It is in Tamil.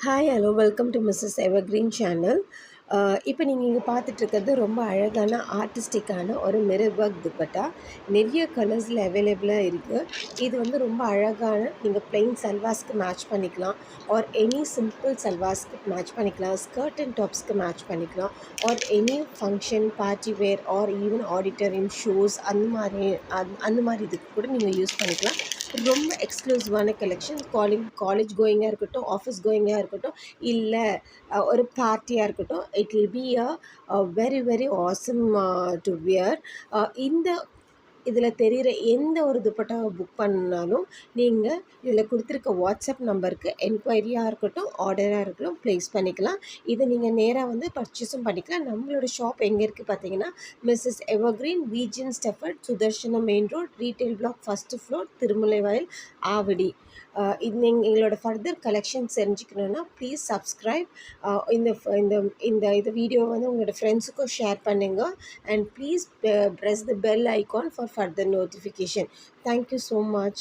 Hi hello welcome to Mrs evergreen channel. இப்போ நீங்கள் இங்கே பார்த்துட்ருக்கிறது ரொம்ப அழகான ஆர்டிஸ்டிக்கான ஒரு மிரர் ஒர்க் துப்பட்டா. நிறைய கலர்ஸில் அவைலபிளாக இருக்குது. இது வந்து ரொம்ப அழகான நீங்கள் பிளெயின் சல்வாஸ்க்கு மேட்ச் பண்ணிக்கலாம், ஆர் எனி சிம்பிள் சல்வாஸ்க்கு மேட்ச் பண்ணிக்கலாம், ஸ்கர்ட் அண்ட் டாப்ஸ்க்கு மேட்ச் பண்ணிக்கலாம், or any function party where or even auditorium shows அந்த மாதிரி இதுக்கு கூட நீங்கள் யூஸ் பண்ணிக்கலாம். ரொம்ப எக்ஸ்க்ளூசிவான கலெக்ஷன். காலேஜ் கோயிங்காக இருக்கட்டும், ஆஃபீஸ் கோயிங்காக இருக்கட்டும், இல்லை ஒரு பார்ட்டியாக இருக்கட்டும், it will be very very awesome to wear. இந்த இதில் தெரிகிற எந்த ஒரு துப்பட்டாவை புக் பண்ணாலும் நீங்கள் இதில் கொடுத்துருக்க வாட்ஸ்அப் நம்பருக்கு என்கொயரியாக இருக்கட்டும், ஆர்டராக இருக்கட்டும் ப்ளேஸ் பண்ணிக்கலாம். இதை நீங்கள் நேராக வந்து பர்ச்சேஸும் பண்ணிக்கலாம். நம்மளோட ஷாப் எங்கே இருக்குது பார்த்தீங்கன்னா, Mrs Evergreen, VGN Stafford, Sudarshanam main road, retail block, first floor, Thirumalai Vayal, Avadi. இது நீங்கள் எங்களோட ஃபர்தர் கலெக்ஷன்ஸ் தெரிஞ்சுக்கணுன்னா ப்ளீஸ் சப்ஸ்கிரைப். இந்த இந்த இந்த இது வீடியோ வந்து உங்களோட ஃப்ரெண்ட்ஸுக்கும் ஷேர் பண்ணுங்கள். And please press the bell icon for further notification. Thank you so much.